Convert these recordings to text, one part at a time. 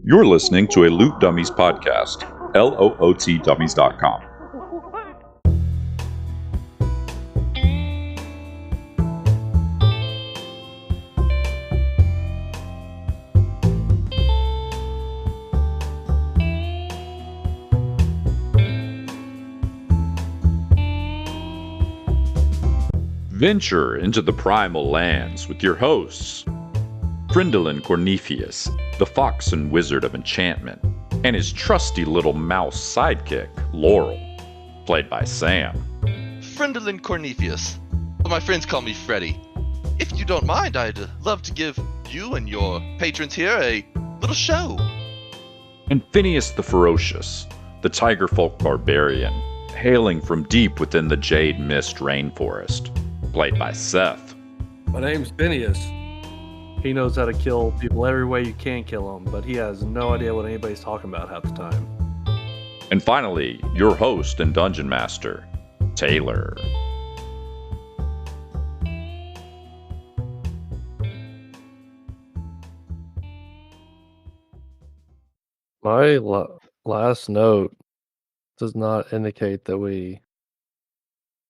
You're listening to a Loot Dummies podcast, lootdummies.com. Venture into the Primal lands with your hosts, Brindlin Cornelius, the fox and wizard of enchantment, and his trusty little mouse sidekick, Laurel, played by Sam. Friendlin Cornelius, but my friends call me Freddy. If you don't mind, I'd love to give you and your patrons here a little show. And Phineas the Ferocious, the tiger folk barbarian, hailing from deep within the Jade Mist rainforest, played by Seth. My name's Phineas. He knows how to kill people every way you can kill them, but he has no idea what anybody's talking about half the time. And finally, your host and dungeon master, Taylor. My last note does not indicate that we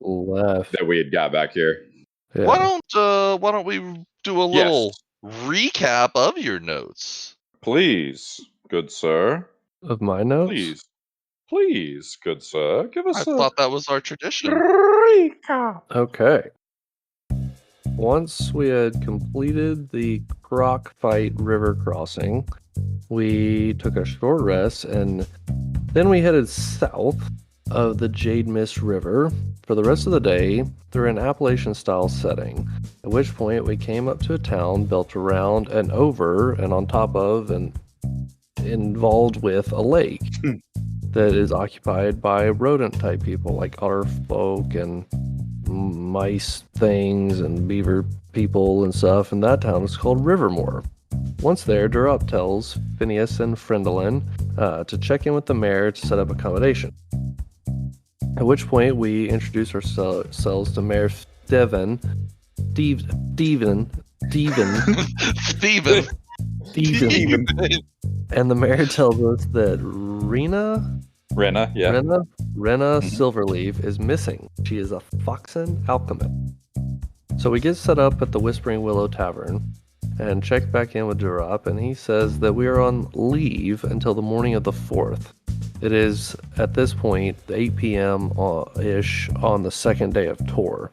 left. That we had got back here. Yeah. Why don't we do a little recap of your notes? Please, good sir. Of my notes? Please, good sir. Give us I thought that was our tradition. recap. Okay. Once we had completed the croc fight river crossing, we took a short rest and then we headed south of the Jade Mist River for the rest of the day through an Appalachian-style setting, at which point we came up to a town built around and over and on top of and involved with a lake that is occupied by rodent-type people like otter folk and mice things and beaver people and stuff, and that town is called Rivermore. Once there, Durup tells Phineas and Friendlin to check in with the mayor to set up accommodation. At which point, we introduce ourselves to Mayor Steven, and the mayor tells us that Rena Silverleaf is missing. She is a Foxen alchemist. So we get set up at the Whispering Willow Tavern and check back in with Durup, and he says that we are on leave until the morning of the 4th. It is, at this point, 8 p.m.-ish on the second day of tour.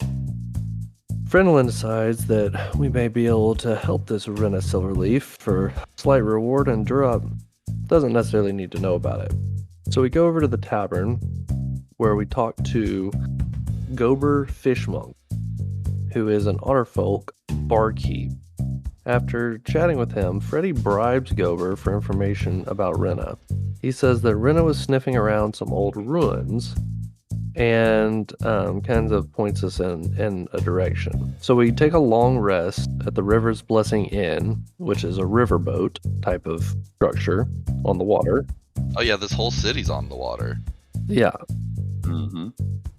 Friendlin decides that we may be able to help this Rena Silverleaf for a slight reward, and Durup doesn't necessarily need to know about it. So we go over to the tavern, where we talk to Gober Fishmonk, who is an otterfolk barkeep. After chatting with him, Freddy bribes Gober for information about Rena. He says that Rena was sniffing around some old ruins and kind of points us in a direction. So we take a long rest at the River's Blessing Inn, which is a riverboat type of structure on the water. Oh yeah, this whole city's on the water. Yeah. Mm-hmm.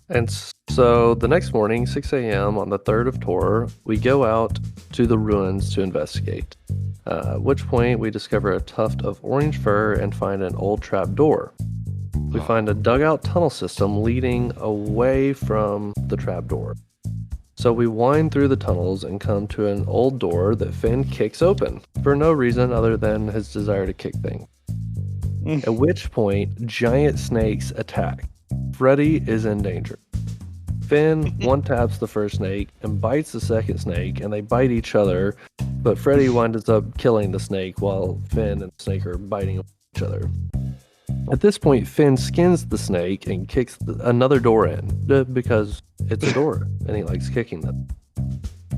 And so the next morning, 6 a.m. on the 3rd of Tor, we go out to the ruins to investigate. At which point we discover a tuft of orange fur and find an old trap door. We find a dugout tunnel system leading away from the trap door. So we wind through the tunnels and come to an old door that Finn kicks open for no reason other than his desire to kick things. At which point, giant snakes attack. Freddy is in danger. Finn one-taps the first snake and bites the second snake, and they bite each other, but Freddy winds up killing the snake while Finn and the snake are biting each other. At this point, Finn skins the snake and kicks another door in, because it's a door, and he likes kicking them.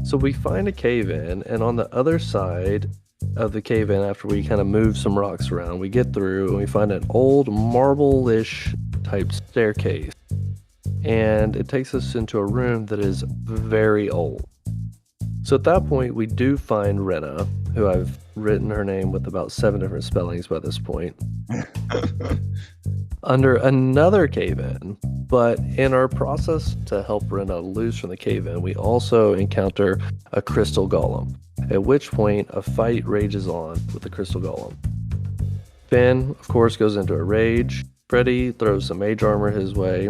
So we find a cave-in, and on the other side of the cave-in, after we kind of move some rocks around, we get through and we find an old marble-ish type staircase. And it takes us into a room that is very old. So at that point, we do find Rena, who I've written her name with about 7 different spellings by this point, under another cave-in. But in our process to help Rena loose from the cave-in, we also encounter a crystal golem, at which point a fight rages on with the crystal golem. Finn, of course, goes into a rage. Freddy throws some mage armor his way.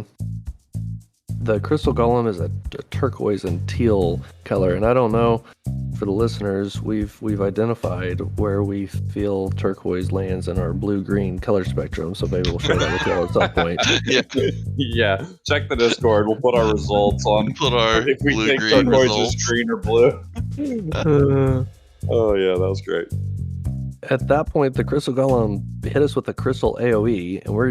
The crystal golem is a turquoise and teal color, and I don't know, for the listeners, we've identified where we feel turquoise lands in our blue-green color spectrum, so maybe we'll share that with y'all at some point. Yeah, check the Discord. We'll put our results on. Put our If we think blue-green turquoise results. is green or blue. Oh yeah, that was great. At that point, the crystal golem hit us with a crystal AoE, and we're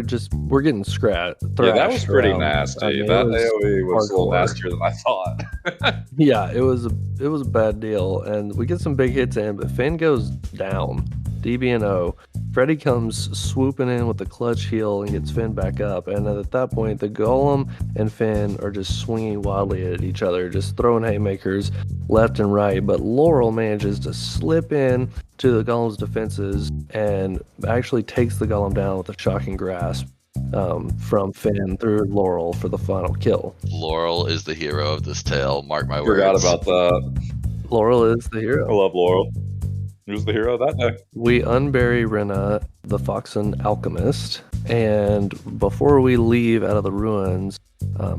getting scratched. Yeah, that was pretty around. nasty. I mean, that it was AoE was a little hardcore. nastier than I thought. Yeah, it was a bad deal, and we get some big hits in, but Finn goes down. DB&O. Freddy comes swooping in with the clutch heal and gets Finn back up, and at that point, the golem and Finn are just swinging wildly at each other, just throwing haymakers left and right, but Laurel manages to slip in to the golem's defenses and actually takes the golem down with a shocking grasp from Finn through Laurel for the final kill. Laurel is the hero of this tale. Mark my Forgot words. about that. Laurel is the I hero. love Laurel. Who's the hero that day? We unbury Rena, the Foxen alchemist, and before we leave out of the ruins,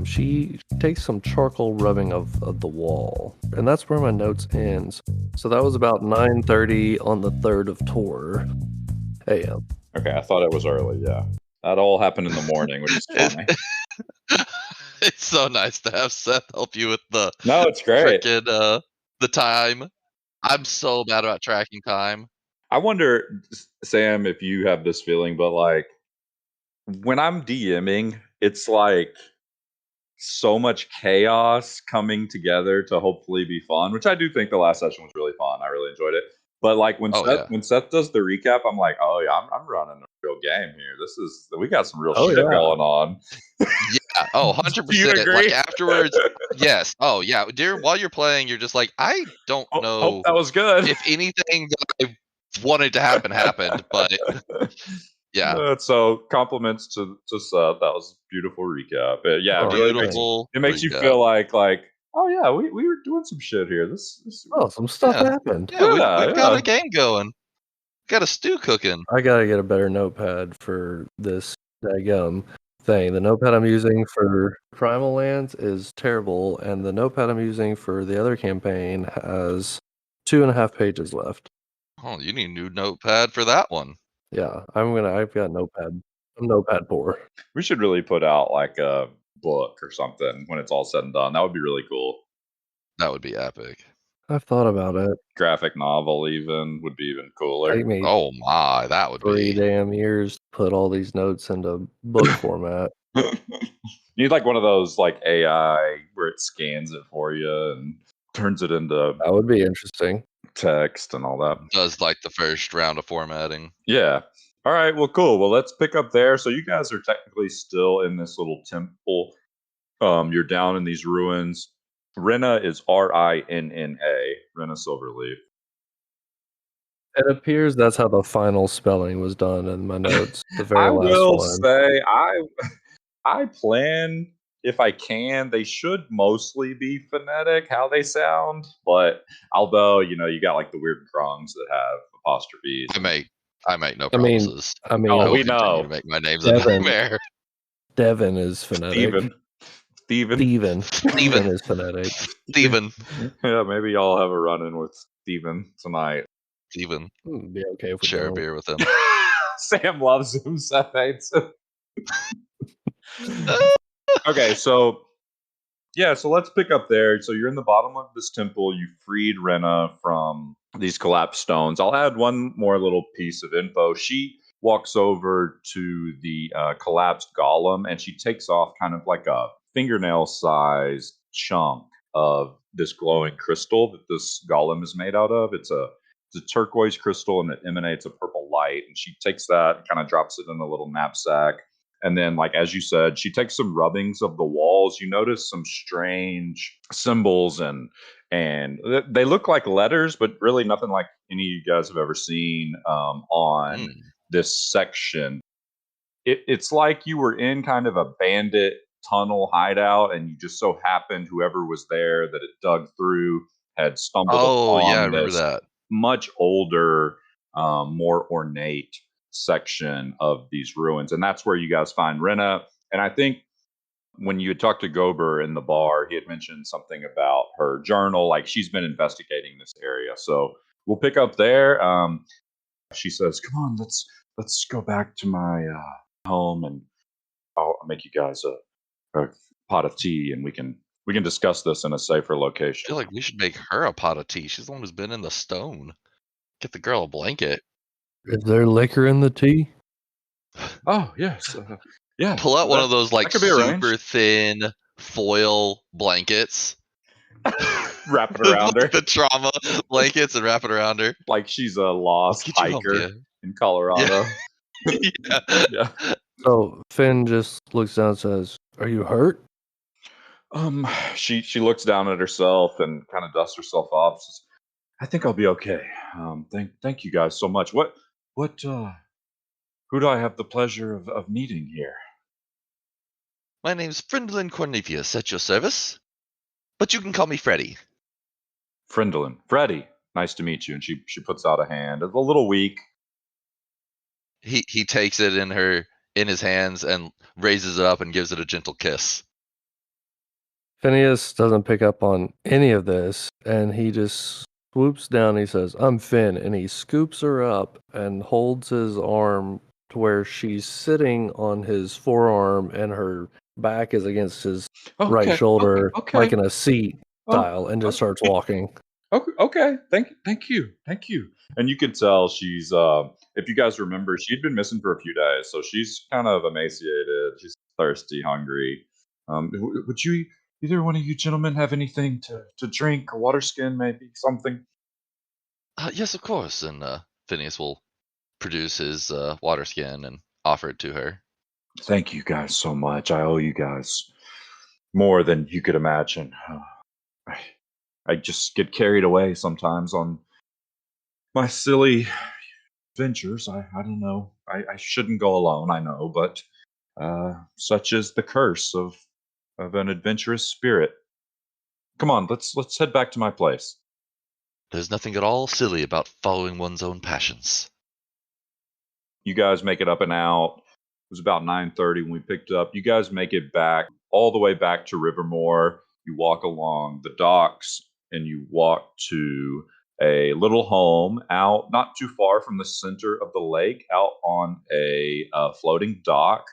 she takes some charcoal rubbing of the wall, and that's where my notes ends. So that was about 9:30 on the 3rd of Tor a.m. Okay, I thought it was early. Yeah, that all happened in the morning, which is funny. It's so nice to have Seth help you with the No, it's great. frickin' the time. I'm so bad about tracking time. I wonder, Sam, if you have this feeling, but like when I'm DMing, it's like so much chaos coming together to hopefully be fun, which I do think the last session was really fun. I really enjoyed it. But like when Seth does the recap, I'm like, oh yeah, I'm running a real game here. We got some real shit going on. Yeah. Oh, 100%. Do you agree? Like afterwards, yes. Oh yeah. While you're playing, you're just like, I don't know Hope that was good. if anything that I wanted to happen happened, but yeah. So compliments to Seth. That was a beautiful recap. Yeah, Beautiful. It makes you feel like oh yeah, we were doing some shit here. Some stuff happened. Yeah, we've got a game going. Got a stew cooking. I gotta get a better notepad for this daggum thing. The notepad I'm using for Primal Lands is terrible, and the notepad I'm using for the other campaign has 2.5 pages left. Oh, you need a new notepad for that one. Yeah, I've got notepad. I'm notepad poor. We should really put out like a book or something when it's all said and done. That would be really cool. That would be epic. I've thought about it. Graphic novel even would be even cooler. Oh my, that would be 3 damn years to put all these notes into book format. You need like one of those like AI where it scans it for you and turns it into That would be interesting. Text and all that. Does like the first round of formatting. Yeah. All right. Well, cool. Well, let's pick up there. So you guys are technically still in this little temple. You're down in these ruins. Rena is Rinna, Rena Silverleaf. It appears that's how the final spelling was done in my notes. The very last one. I will say, I plan, if I can, they should mostly be phonetic, how they sound. But although, you got like the weird prongs that have apostrophes. I make no promises. I mean, we know. To make my name's a nightmare. Devin is phonetic. Steven is phonetic. Steven. Yeah, maybe y'all have a run-in with Steven tonight. Steven. Be okay if we share don't. a beer with him. Sam loves him, Seth hates him. Okay, so let's pick up there. So you're in the bottom of this temple. You freed Rena from these collapsed stones. I'll add one more little piece of info. She walks over to the collapsed golem, and she takes off kind of like a fingernail-sized chunk of this glowing crystal that this golem is made out of. It's a turquoise crystal, and it emanates a purple light. And she takes that and kind of drops it in a little knapsack. And then, like, as you said, she takes some rubbings of the walls. You notice some strange symbols, and they look like letters, but really nothing like any of you guys have ever seen on this section. It's like you were in kind of a bandit tunnel hideout, and you just so happened whoever was there that it dug through had stumbled upon I remember that. much older, more ornate section of these ruins, and that's where you guys find Rena. And I think when you had talked to Gober in the bar, he had mentioned something about her journal, like she's been investigating this area. So we'll pick up there. She says, "Come on, let's go back to my home, and I'll make you guys a pot of tea, and we can discuss this in a safer I location." feel like we should make her a pot of tea. She's the one who's been in the stone. Get the girl a blanket. Is there liquor in the tea? Oh yes, yeah. Pull out one of those like could be arranged. super thin foil blankets. Wrap it around her Like the trauma blankets and wrap it around her. like she's a lost Get you home, hiker dear. in Colorado. Yeah. Yeah. So Finn just looks down and says, "Are you hurt?" She looks down at herself and kind of dusts herself off. Says, "I think I'll be okay. Thank you guys so much. What who do I have the pleasure of meeting here?" My name's Frindlin Cornelius at your service, but you can call me Freddy. Frindlin. Freddie, nice to meet you. And she puts out a hand. It's a little weak. He takes it in his hands and raises it up and gives it a gentle kiss. Phineas doesn't pick up on any of this, and he just swoops down. He says, "I'm Finn," and he scoops her up and holds his arm to where she's sitting on his forearm, and her back is against his right shoulder, Okay. like in a seat Oh, style, and just starts walking. Okay. Thank you. And you can tell she's if you guys remember, she'd been missing for a few days, so she's kind of emaciated. She's thirsty, hungry. Would you either one of you gentlemen have anything to drink? A water skin, maybe something? Yes, of course. And Phineas will produce his water skin and offer it to her. Thank you guys so much. I owe you guys more than you could imagine. I just get carried away sometimes on my silly ventures. I don't know. I shouldn't go alone, I know, but such is the curse of an adventurous spirit. Come on, let's head back to my place. There's nothing at all silly about following one's own passions. You guys make it up and out. It was about 9:30 when we picked up. You guys make it back all the way back to Rivermore. You walk along the docks and you walk to a little home out not too far from the center of the lake, out on a floating dock.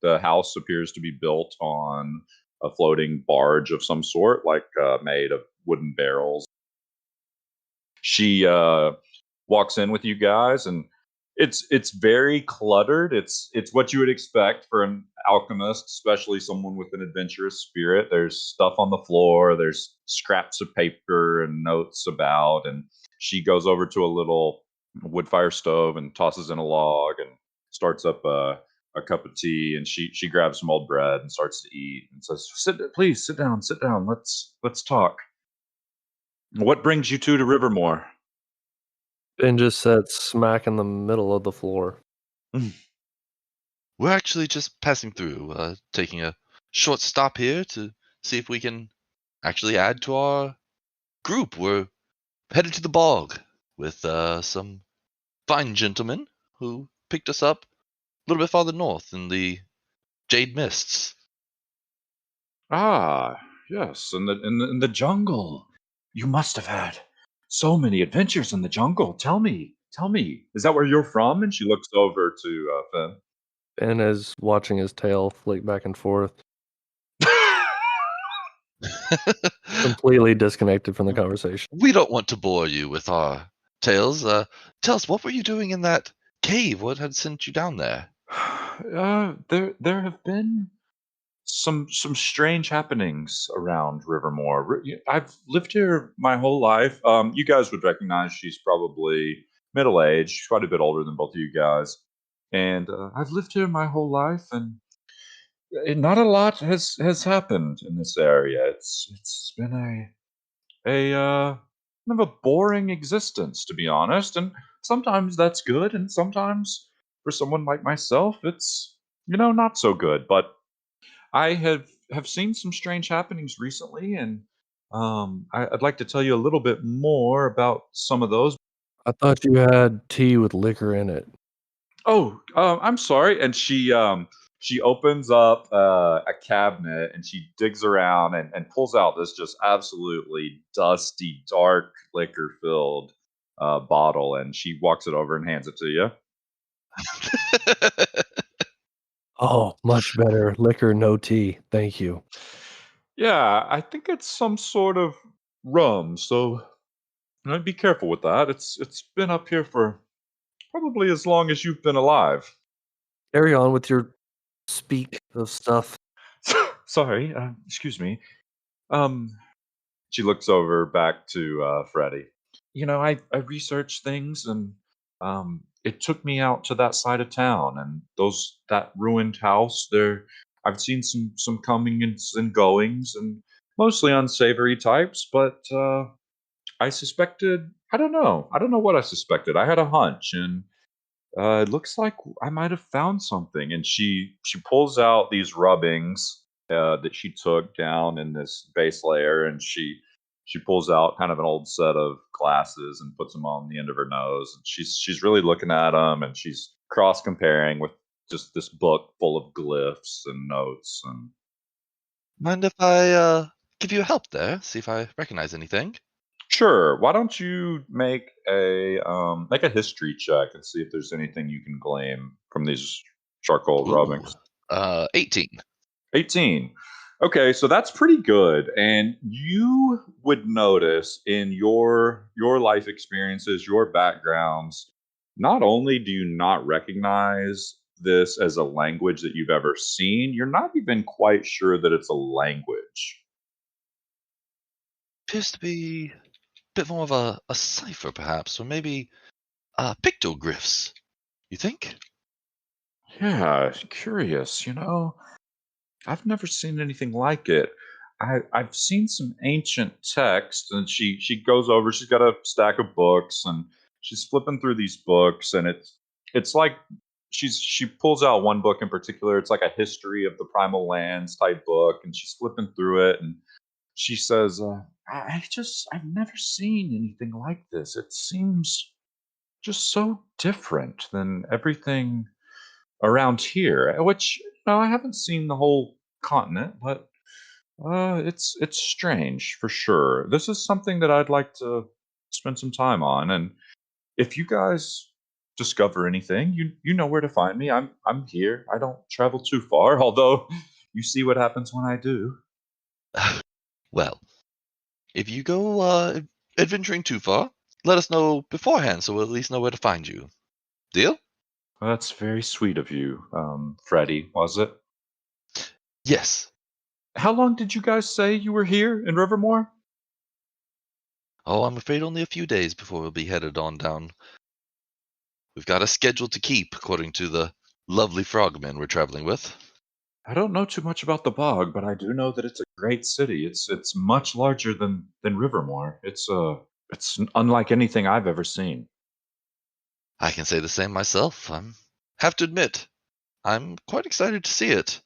The house appears to be built on a floating barge of some sort, like made of wooden barrels. She walks in with you guys, and it's very cluttered. It's what you would expect for an alchemist, especially someone with an adventurous spirit. There's stuff on the floor. There's scraps of paper and notes about. And she goes over to a little wood fire stove and tosses in a log and starts up a cup of tea. And she grabs some old bread and starts to eat and says, Please sit down, sit down. Let's talk. What brings you two to Rivermore?" Finn just sat smack in the middle of the floor. We're actually just passing through, taking a short stop here to see if we can actually add to our group. We're headed to the bog with some fine gentlemen who picked us up a little bit farther north in the Jade Mists. Ah, yes, in the jungle. You must have had so many adventures in the jungle. Tell me, is that where you're from? And she looks over to Finn. Finn is watching his tail flick back and forth, completely disconnected from the conversation. We don't want to bore you with our tales. Tell us, what were you doing in that cave? What had sent you down there? There have been some strange happenings around Rivermore. I've lived here my whole life. You guys would recognize she's probably middle aged, quite a bit older than both of you guys. And I've lived here my whole life, and not a lot has happened in this area. It's been a kind of a boring existence, to be honest. And sometimes that's good, and sometimes for someone like myself, it's not so good. But I have seen some strange happenings recently, and I'd like to tell you a little bit more about some of those. I thought you had tea with liquor in it. Oh, I'm sorry. And she opens up a cabinet and she digs around and pulls out this just absolutely dusty, dark, liquor filled bottle, and she walks it over and hands it to you. Oh, much better. Liquor, no tea. Thank you. Yeah, I think it's some sort of rum, so be careful with that. It's been up here for probably as long as you've been alive. Carry on with your speak of stuff. Sorry, excuse me. Um, she looks over back to Freddie. I researched things, and it took me out to that side of town, and that ruined house there. I've seen some comings and goings, and mostly unsavory types, but I suspected. I don't know what I suspected. I had a hunch, and it looks like I might have found something. And she pulls out these rubbings that she took down in this base layer, and she pulls out kind of an old set of glasses and puts them on the end of her nose. And she's really looking at them, and she's cross comparing with just this book full of glyphs and notes. And Mind if I give you a help there? See if I recognize anything. sure, why don't you make a history check and see if there's anything you can glean from these charcoal Ooh, rubbings. 18. 18. Okay, so that's pretty good. And you would notice in your life experiences, your backgrounds, not only do you not recognize this as a language that you've ever seen, you're not even quite sure that it's a language. Appears to be a bit more of a cipher, perhaps, or maybe pictoglyphs. You think? Yeah, curious, I've never seen anything like it. I've seen some ancient text, and she goes over. She's got a stack of books, and she's flipping through these books, and it's like she pulls out one book in particular. It's like a history of the primal lands type book, and she's flipping through it, and she says, I've never seen anything like this. It seems just so different than everything around here, which I haven't seen the whole continent, but it's strange for sure. This is something that I'd like to spend some time on, and if you guys discover anything, you know where to find me. I'm here. I don't travel too far, although you see what happens when I do. Well, if you go adventuring too far, let us know beforehand so we'll at least know where to find you. Deal? Well, that's very sweet of you, Freddie. Was it? Yes. How long did you guys say you were here in Rivermore? Oh, I'm afraid only a few days before we'll be headed on down. We've got a schedule to keep, according to the lovely frogmen we're traveling with. I don't know too much about the bog, but I do know that it's a great city. It's much larger than Rivermore. It's unlike anything I've ever seen. I can say the same myself. Have to admit, I'm quite excited to see it.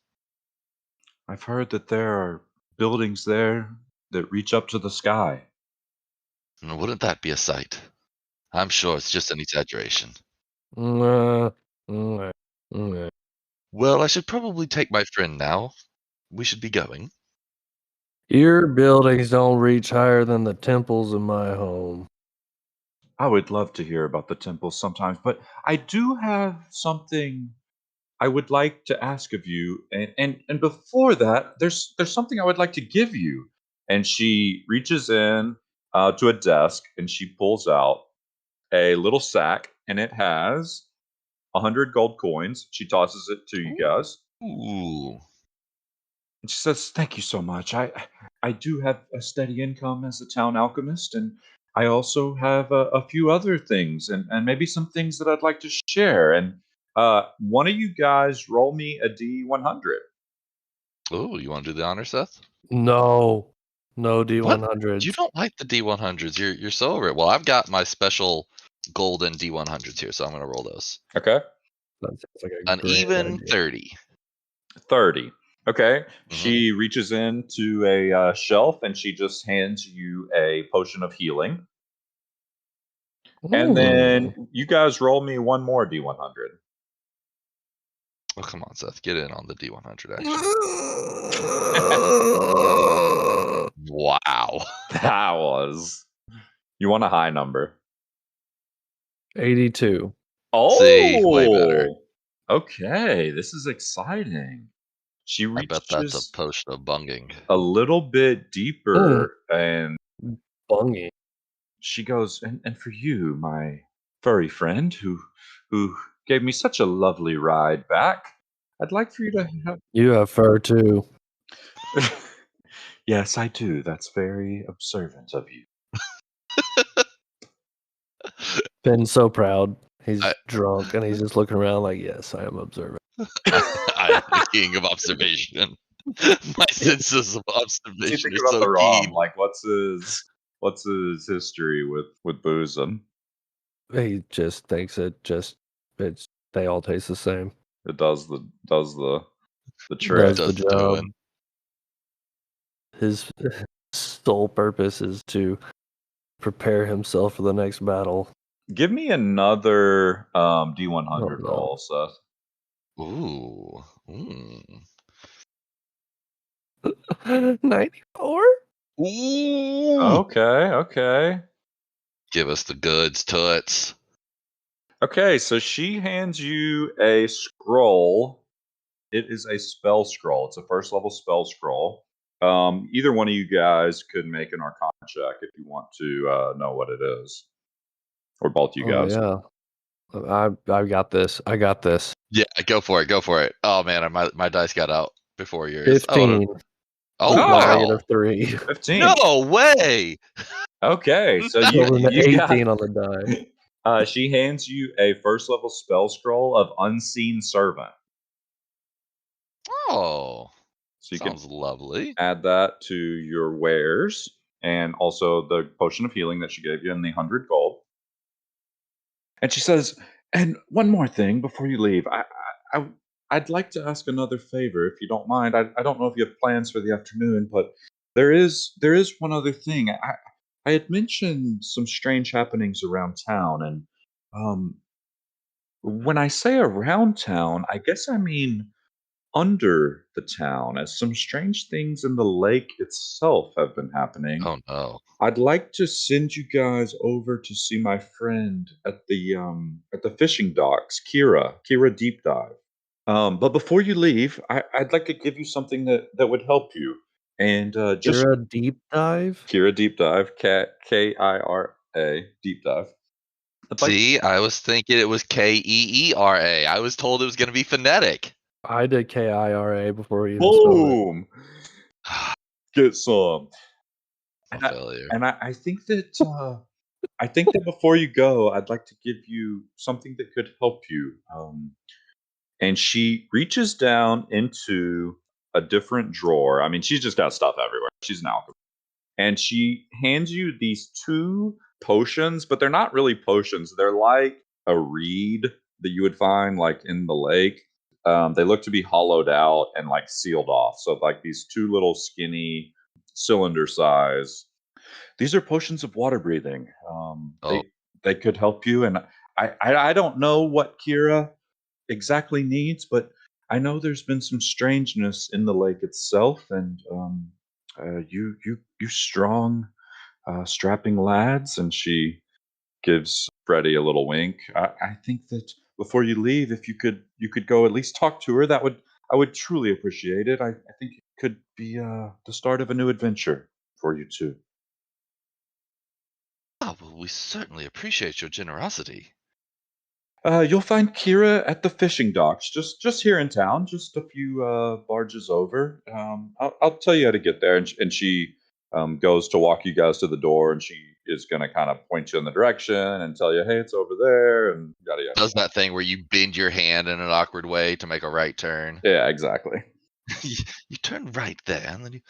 I've heard that there are buildings there that reach up to the sky. And wouldn't that be a sight? I'm sure it's just an exaggeration. Mwah, mwah, mwah. Well, I should probably take my friend now. We should be going. Your buildings don't reach higher than the temples in my home. I would love to hear about the temples sometimes, but I do have something I would like to ask of you, and before that, there's something I would like to give you. And she reaches in to a desk and she pulls out a little sack, and it has 100 gold coins. She tosses it to you guys, Ooh. and she says, "Thank you so much. I do have a steady income as a town alchemist, and I also have a few other things, and maybe some things that I'd like to share. And one of you guys roll me a D100." Oh, you want to do the honor, Seth? No, no What? You D100s. don't like the D100s. You're so over it. Well, I've got my special golden D100s here, so I'm going to roll those. Okay, That sounds like a An great even idea. 30. 30. Okay, Hmm. she reaches into a shelf and she just hands you a potion of healing. And Mm. then you guys roll me one more D100. Oh, come on, Seth. Get in on the D100 action. Wow. That was. You want a high number? 82. See, way better. Okay, this is exciting. She I bet that's a reaches potion of bunging. a little bit deeper and Bungy. she goes, and for you, my furry friend who gave me such a lovely ride back, I'd like for you to have. You have fur too. Yes, I do. That's very observant of you. Finn's so proud. He's I- drunk and he's just looking around like, yes, I am observant. I am the king of observation. My senses of What's he observation think are about so the rom? keen. Like, what's his history with boozing? He just thinks they all taste the same. It does the trick. Does the Does the job. doing. His sole purpose is to prepare himself for the next battle. Give me another D100 Oh, no. roll, Seth. Ooh. Mm. 94? Ooh. Okay. Give us the goods, toots. Okay, so she hands you a scroll. It is a spell scroll. It's a first level spell scroll. Either one of you guys could make an Arcana check if you want to know what it is, or both you guys. Oh, yeah. I got this. I got this. Yeah, go for it. Oh man, my dice got out before yours. 15. Oh Oh, wow. -3. 15. No way. Okay, so Over the you 18 got. on the die. She hands you a first level spell scroll of Unseen Servant. Oh. So you Sounds lovely. add that to your wares, and also the potion of healing that she gave you and the 100 gold. And she says, "And one more thing before you leave, I'd like to ask another favor, if you don't mind. I don't know if you have plans for the afternoon, but there is one other thing. I had mentioned some strange happenings around town, and when I say around town, I guess I mean under the town, as some strange things in the lake itself have been happening. Oh no. I'd like to send you guys over to see my friend at the fishing docks, Kira Deep Dive. But before you leave, I'd like to give you something that would help you. And just You're a deep dive? Kira Deep Dive, Kira Deep Dive. I'd like See, I was thinking it was Keera. I was told it was going to be phonetic. I did KIRA before we even spelled it. boom, get some. A failure. And I think that before you go, I'd like to give you something that could help you. And she reaches down into a different drawer. I mean, she's just got stuff everywhere. She's an alchemist. And she hands you these two potions, but they're not really potions. They're like a reed that you would find like in the lake. They look to be hollowed out and like sealed off. So like these two little skinny cylinder size. These are potions of water breathing. Oh. They could help you, and I don't know what Kira exactly needs, but I know there's been some strangeness in the lake itself, and you strong, strapping lads. And she gives Freddie a little wink. I think that before you leave, if you could go at least talk to her, I would truly appreciate it. I think it could be the start of a new adventure for you two. Oh, well, we certainly appreciate your generosity. You'll find Kira at the fishing docks, just here in town, just a few barges over. I'll tell you how to get there, and she goes to walk you guys to the door, and she is going to kind of point you in the direction and tell you, hey, it's over there, and yada yada. Does that thing where you bend your hand in an awkward way to make a right turn. Yeah, exactly. You turn right there, and then you.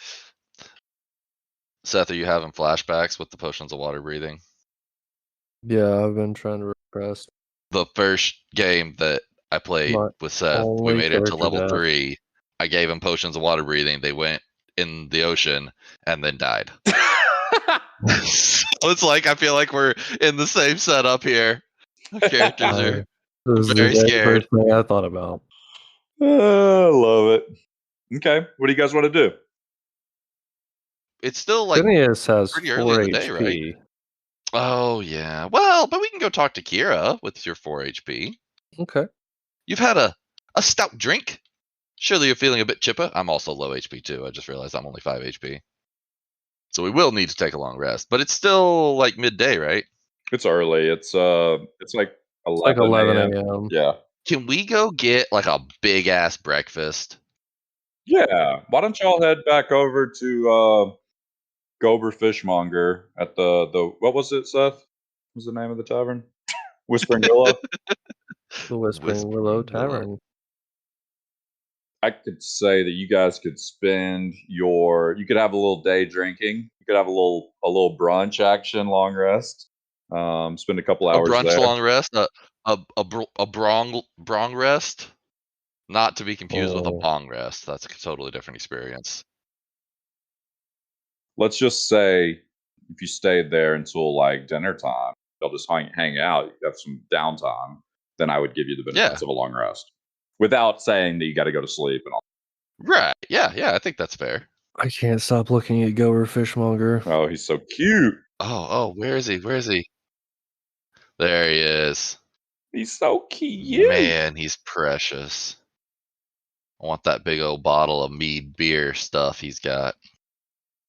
Seth, are you having flashbacks with the potions of water breathing? Yeah, I've been trying to repress. The first game that I played My with Seth, we only made it to character level death. 3. I gave him potions of water breathing. They went in the ocean and then died. So it's like I feel like we're in the same setup here. Our characters are This is very the scared. first thing I thought about. Love it. Okay, what do you guys want to do? It's still like Phineas has pretty 4 early in the day, HP. right? Oh yeah. Well, but we can go talk to Kira with your 4 HP. Okay. You've had a stout drink. Surely you're feeling a bit chipper. I'm also low HP too. I just realized I'm only 5 HP. So we will need to take a long rest. But it's still like midday, right? It's early. It's like It's like 11 a.m. Yeah. Can we go get like a big ass breakfast? Yeah. Why don't y'all head back over to Gober Fishmonger at the what was it, Seth? What was the name of the tavern? Whispering Willow. The Whispering Willow Tavern. I could say that you guys could spend you could have a little day drinking. You could have a little brunch action, long rest. Spend a couple A hours brunch there. long rest, a brong rest, not to be confused with a bong rest. That's a totally different experience. Let's just say if you stayed there until like dinner time, they'll just hang out. You have some downtime. Then I would give you the benefits of a long rest, without saying that you got to go to sleep and all. Right? Yeah. I think that's fair. I can't stop looking at Gober Fishmonger. Oh, he's so cute. Oh, where is he? There he is. He's so cute. Man, he's precious. I want that big old bottle of mead beer stuff he's got.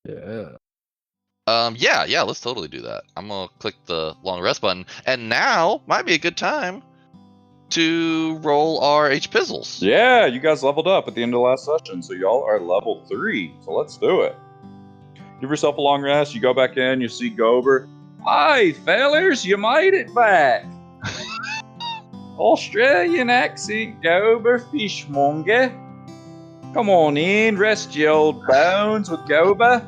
Yeah. Yeah, let's totally do that. I'm gonna click the long rest button, and now might be a good time to roll our H-Pizzles. Yeah, you guys leveled up at the end of the last session, so y'all are level 3. So let's do it. Give yourself a long rest. You go back in, you see Gober. Hi, fellers, you made it back. Australian accent, Gober Fishmonger. Come on in, rest your old bones with Gober.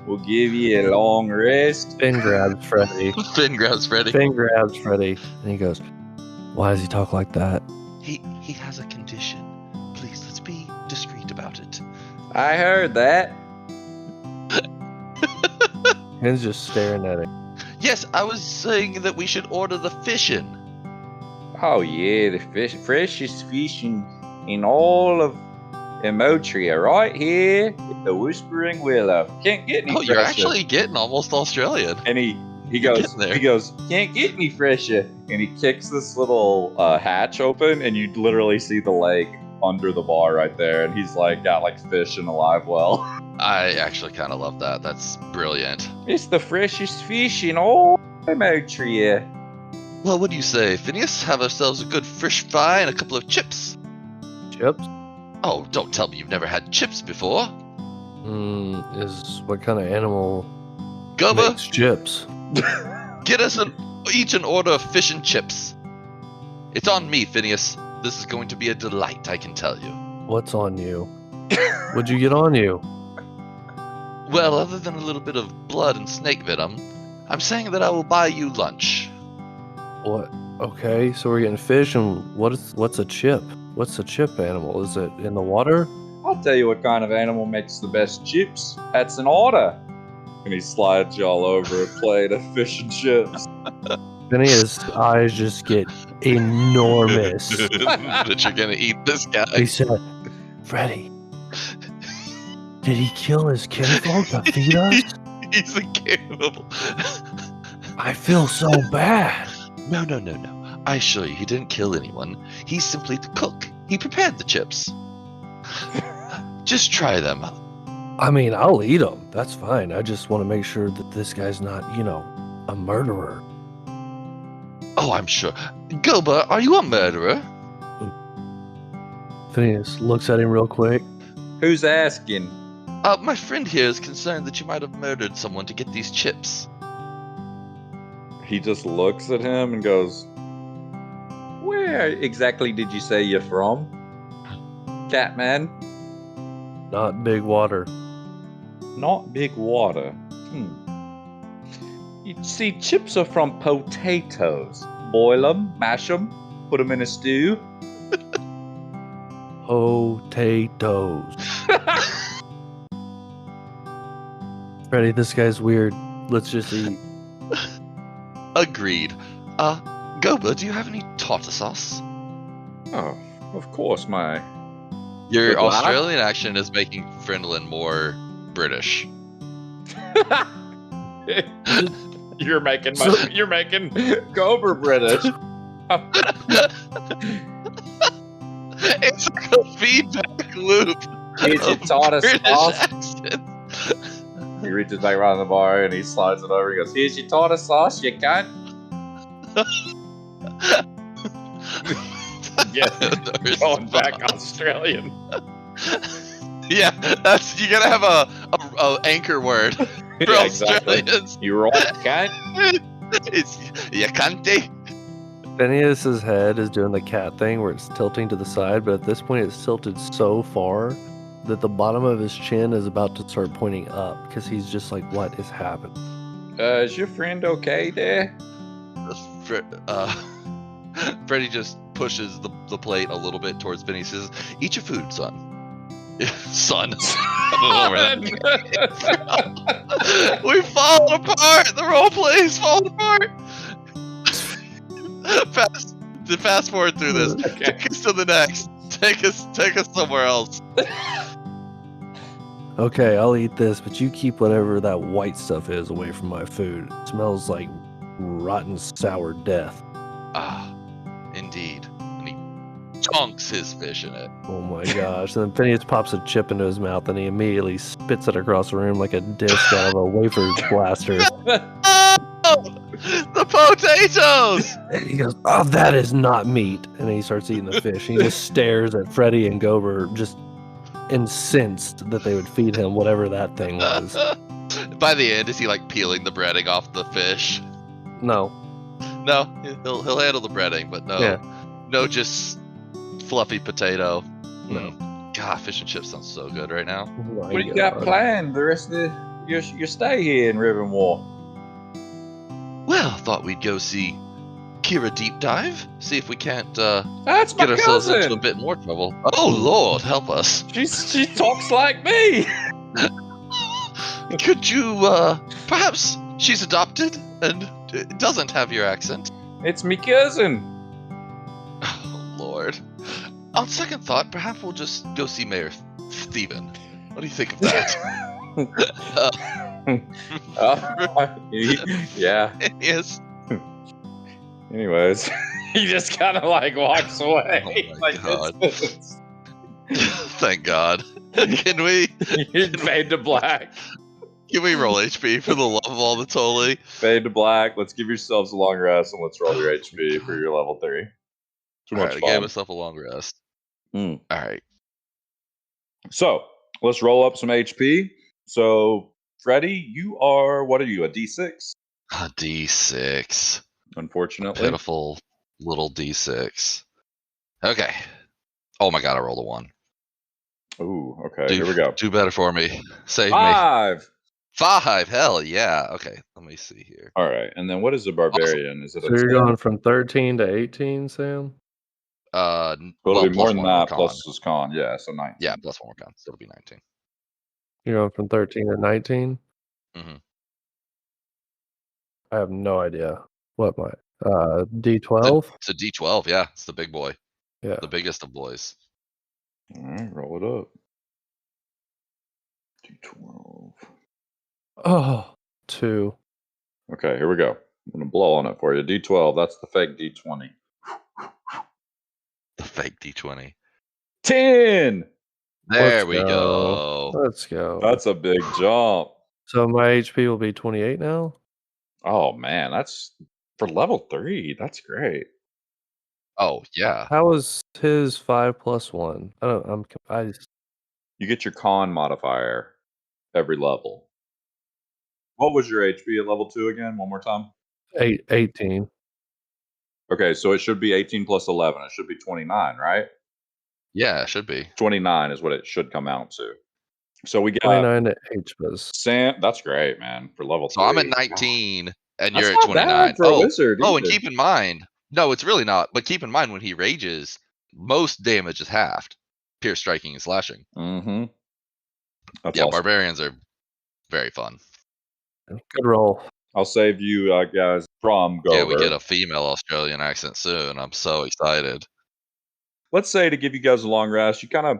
We'll give you a long rest. Finn grabs Freddy. Finn grabs Freddy. And he goes, "Why does he talk like that?" He has a condition. Please, let's be discreet about it. I heard that. Finn's just staring at him. Yes, I was saying that we should order the fishin'. Oh yeah, the freshest fish in all of Emotria, right here at the Whispering Willow. Can't get any fresher. You're actually getting almost Australian. And he goes, can't get any fresher. And he kicks this little hatch open, and you literally see the lake under the bar right there. And he's like got like fish in a live well. I actually kind of love that. That's brilliant. It's the freshest fish in all Emotria. Well, what do you say, Phineas? Have ourselves a good fish fry and a couple of chips. Chips? Oh, don't tell me you've never had chips before. Is what kind of animal Gober, makes chips? get us each an order of fish and chips. It's on me, Phineas. This is going to be a delight, I can tell you. What's on you? What'd you get on you? Well, other than a little bit of blood and snake venom, I'm saying that I will buy you lunch. What? Okay, so we're getting fish, and what's a chip? What's a chip animal? Is it in the water? I'll tell you what kind of animal makes the best chips. That's an otter. And he slides y'all over a plate of fish and chips. Phineas' eyes just get enormous. That you're gonna eat this guy. He said, "Freddy, did he kill his kinfolk to feed us? He's a cannibal. I feel so bad." No. I assure you, he didn't kill anyone. He's simply the cook. He prepared the chips. Just try them. I mean, I'll eat them. That's fine. I just want to make sure that this guy's not, a murderer. Oh, I'm sure. Gober, are you a murderer? Phineas looks at him real quick. Who's asking? My friend here is concerned that you might have murdered someone to get these chips. He just looks at him and goes, "Where exactly did you say you're from, Catman?" Not big water. Not big water. You see, chips are from potatoes. Boil them, mash them, put them in a stew. Potatoes. Freddy, this guy's weird. Let's just eat. Agreed. Gober, do you have any tartar sauce? Oh, of course, my Your Good lad. Australian accent is making Frindlin more British. You're making Gober British. It's like a feedback loop. Here's your of tartar British sauce. accents. He reaches back around the bar and he slides it over. He goes, "Here's your tartar sauce, you cunt." Yeah, going back Australian. Yeah, that's you gotta have a anchor word for Yeah, exactly. Australians. You're right, cunt. It's you cunty. Phineas's head is doing the cat thing where it's tilting to the side, but at this point it's tilted so far that the bottom of his chin is about to start pointing up because he's just like, what is happening? Is your friend okay there? Freddy just pushes the plate a little bit towards Benny. Says, "Eat your food, son." Son. I don't know where that We've fallen apart. The role play is falling apart. Fast forward through this. Okay. Take us to the next. Take us somewhere else. Okay, I'll eat this, but you keep whatever that white stuff is away from my food. It smells like rotten sour death. Ah, indeed. And he chunks his fish in it. Oh my gosh. And then Phineas pops a chip into his mouth and he immediately spits it across the room like a disc out of a wafer blaster. Oh, the potatoes! And he goes, "Oh, that is not meat." And he starts eating the fish. He just stares at Freddy and Gober, just incensed that they would feed him whatever that thing was. By the end, is he like peeling the breading off the fish? No. No, he'll handle the breading, but no, Yeah. no, just fluffy potato. No. God, fish and chips sounds so good right now. Oh my What do you got God. planned the rest of your stay here in Rivenwar? Well, thought we'd go see Kira Deep Dive, see if we can't That's my get ourselves into a cousin. bit more trouble. Oh Lord, help us! She talks like me. Could you perhaps she's adopted and doesn't have your accent? It's me cousin. Oh Lord. On second thought, perhaps we'll just go see Mayor Stephen. What do you think of that? Yeah. Yes. Anyways, he just kind of like walks away. Oh my like God. this. Thank God. Can we Fade to black. roll HP for the love of all that's holy? Fade to black. Let's give yourselves a long rest and let's roll your HP for your level 3. Too much Alright, I gave fun. myself a long rest. Mm. Alright. So let's roll up some HP. So Freddy, you are, what are you, a D6? A D6. Unfortunately. Pitiful little D6. Okay. Oh my God, I rolled a 1. Ooh, okay, here we go. Do better for me. Save me. 5. 5. Hell yeah. Okay, let me see here. All right, and then what is a barbarian? Is it So a you're 10? going from 13 to 18, Sam? Well, it'll well, be more plus than one more that, con. plus his con. Yeah, so 19. Yeah, plus one more con. So it'll be 19. You're going from 13 to 19? Mm-hmm. I have no idea. What my D12? It's a D12. Yeah, it's the big boy. Yeah. The biggest of boys. All right, roll it up. D12. Oh, 2. Okay, here we go. I'm going to blow on it for you. D12, that's the fake D20. The fake D20. 10! There Let's we go. go. Let's go. That's a big jump. So my HP will be 28 now? Oh, man, that's for level 3. That's great. Oh yeah. How was his 5 plus 1? I just, You get your con modifier every level. What was your HP at level 2 again? One more time. 18. Okay, so it should be 18 plus 11. It should be 29, right? Yeah, it should be. 29 is what it should come out to. So we got 29 to HPAS. Sam. That's great, man, for level 3. So I'm at 19 and That's you're at not 29. bad for a wizard. Oh, and either. keep in mind. No, it's really not. But keep in mind when he rages, most damage is halved. Pierce, striking, and slashing. Mm-hmm. That's Yeah, awesome. barbarians are very fun. Good roll. I'll save you guys from Gober. Yeah, we get a female Australian accent soon. I'm so excited. Let's say to give you guys a long rest, you kind of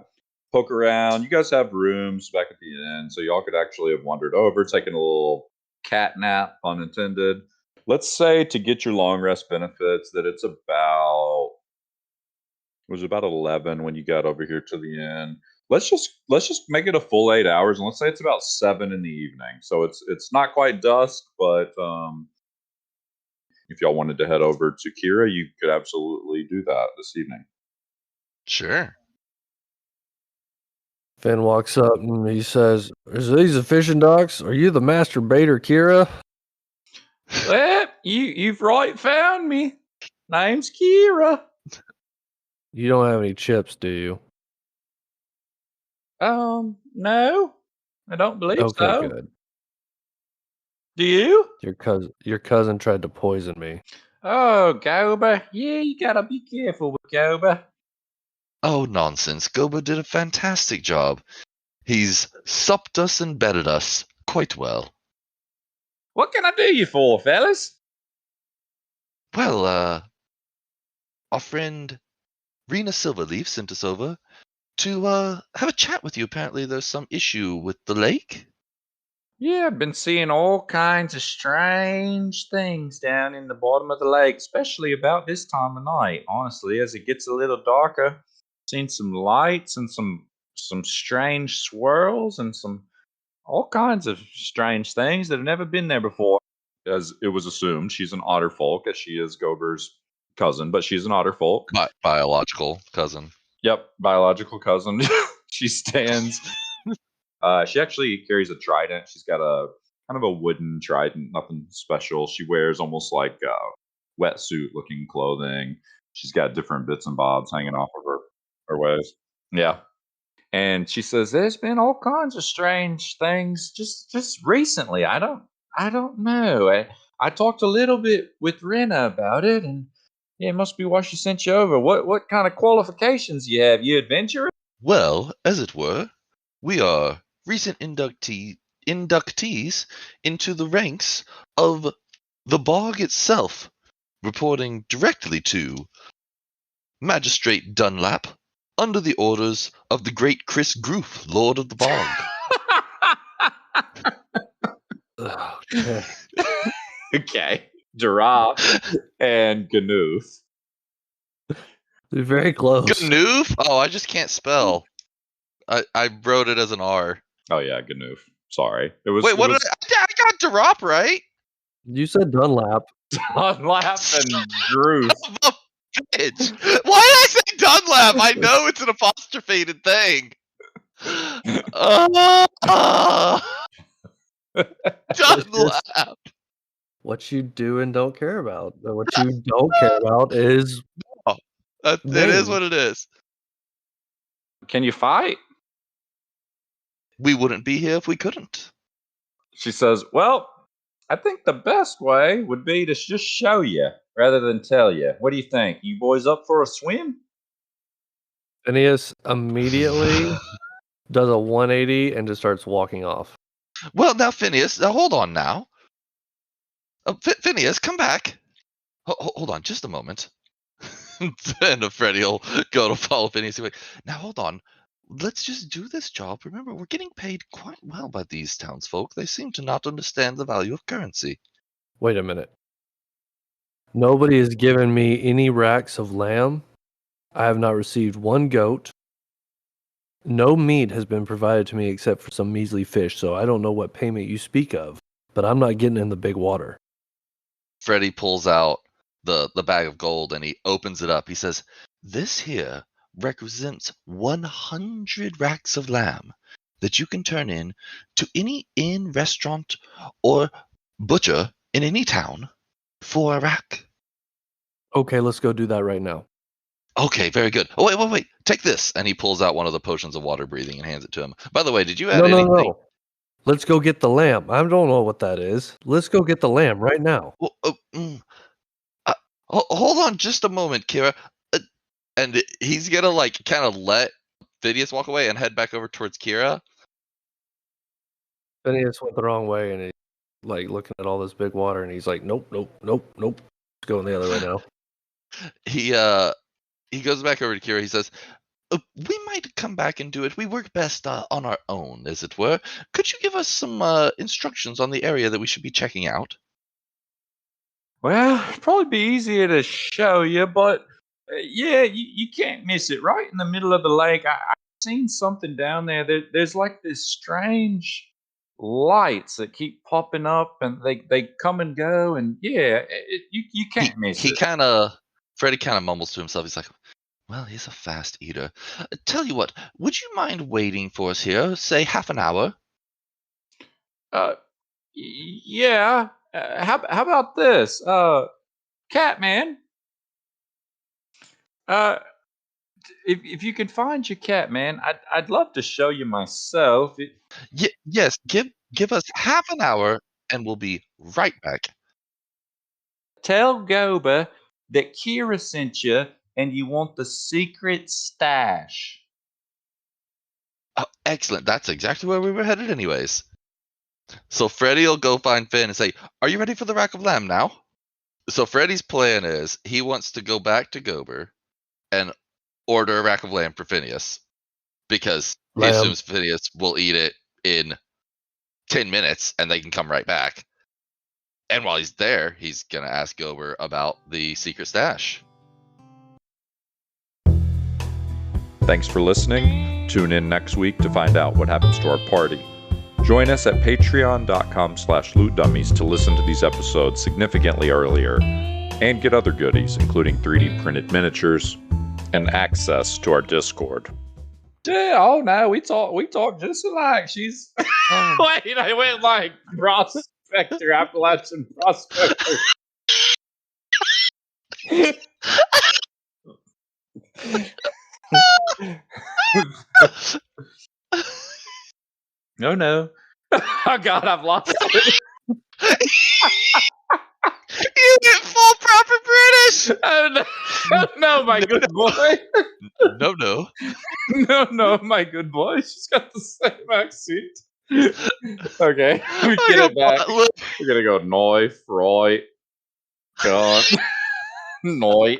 poke around. You guys have rooms back at the inn, so y'all could actually have wandered over, taken a little cat nap, pun intended. Let's say to get your long rest benefits that it was about 11 when you got over here to the inn. Let's just make it a full 8 hours, and let's say it's about 7 in the evening. So it's not quite dusk, but if y'all wanted to head over to Kira, you could absolutely do that this evening. Sure. Finn walks up and he says, "Is these the fishing docks? Are you the master baiter, Kira?" Well, you've right found me. Name's Kira. You don't have any chips, do you? No, I don't believe Okay, so. good. Do you? Your cousin tried to poison me. Oh, Goba. Yeah, you gotta be careful with Goba. Oh, nonsense. Goba did a fantastic job. He's supped us and bedded us quite well. What can I do you for, fellas? Well, our friend Rena Silverleaf sent us over to have a chat with you. Apparently there's some issue with the lake. Yeah, I've been seeing all kinds of strange things down in the bottom of the lake, especially about this time of night. Honestly, as it gets a little darker, seen some lights and some strange swirls and some all kinds of strange things that have never been there before. As it was assumed, she's an otter folk, as she is Gober's cousin, but she's an otter folk. Biological cousin. Yep, biological cousin. She stands. She actually carries a trident. She's got a kind of a wooden trident, nothing special. She wears almost like wetsuit looking clothing. She's got different bits and bobs hanging off of her waist. Yeah. And she says there's been all kinds of strange things just recently. I don't know. I talked a little bit with Rena about it, and yeah, it must be why she sent you over. What kind of qualifications you have? You adventurer? Well, as it were, we are recent inductees into the ranks of the bog itself, reporting directly to Magistrate Dunlap under the orders of the great Chris Groof, Lord of the Bog. Okay. Okay. Giraffe and Ganoof. They're very close. Ganoof? Oh, I just can't spell. I wrote it as an R. Oh yeah, Ganoof. Sorry. It was Wait, what did I got Durop right? You said Dunlap. Dunlap and Groove. Bitch. Why did I say Dunlap? I know it's an apostrophated thing. Dunlap. What you do and don't care about. What you don't care about is It is what it is. Can you fight? We wouldn't be here if we couldn't. She says, well, I think the best way would be to just show you rather than tell you. What do you think? You boys up for a swim? Phineas immediately does a 180 and just starts walking off. Well, now, Phineas, hold on now. Phineas, come back. Hold on just a moment. And Freddy will go to follow Phineas. Now, hold on. Let's just do this job. Remember, we're getting paid quite well by these townsfolk. They seem to not understand the value of currency. Wait a minute. Nobody has given me any racks of lamb. I have not received one goat. No meat has been provided to me except for some measly fish, so I don't know what payment you speak of, but I'm not getting in the big water. Freddy pulls out the bag of gold and he opens it up. He says, this here represents 100 racks of lamb that you can turn in to any inn, restaurant, or butcher in any town for a rack. Okay, let's go do that right now. Okay, very good. Oh, wait. Take this. And he pulls out one of the potions of water breathing and hands it to him. By the way, did you add anything? No. Let's go get the lamb. I don't know what that is. Let's go get the lamb right now. Well, hold on just a moment, Kira. And he's going to kind of let Phineas walk away and head back over towards Kira. Phineas went the wrong way and he's looking at all this big water and he's like, nope. Let's go in the other way now. He goes back over to Kira. He says, we might come back and do it. We work best on our own, as it were. Could you give us some instructions on the area that we should be checking out? Well, it'd probably be easier to show you, but yeah, you can't miss it. Right in the middle of the lake, I've seen something down there. There's like this strange lights that keep popping up, and they come and go, and yeah, you can't miss He it. kind of, Freddy kind of mumbles to himself. He's like, well, he's a fast eater. Tell you what, would you mind waiting for us here, say half an hour? Uh, yeah. How about this? Catman. Uh, if you can find your cat, man, I'd love to show you myself. Yes, give us half an hour, and we'll be right back. Tell Goba that Kira sent you, and you want the secret stash. Oh, excellent. That's exactly where we were headed, anyways. So Freddy will go find Finn and say, "Are you ready for the rack of lamb now?" So Freddy's plan is he wants to go back to Gober and order a rack of lamb for Phineas because he Lamb. assumes Phineas will eat it in 10 minutes and they can come right back. And while he's there, he's going to ask Gober about the secret stash. Thanks for listening. Tune in next week to find out what happens to our party. Join us at patreon.com/lootdummies to listen to these episodes significantly earlier and get other goodies, including 3D printed miniatures and access to our Discord. Yeah, oh no, we talk just alike. She's wait, I went like prospector, Appalachian prospector. Oh no. Oh god, I've lost it. You get full proper British! Oh no, no, my good boy. No. No, my good boy. She's got the same accent. Okay, we get it back. We're gonna go Noi, Freud, God, Noi.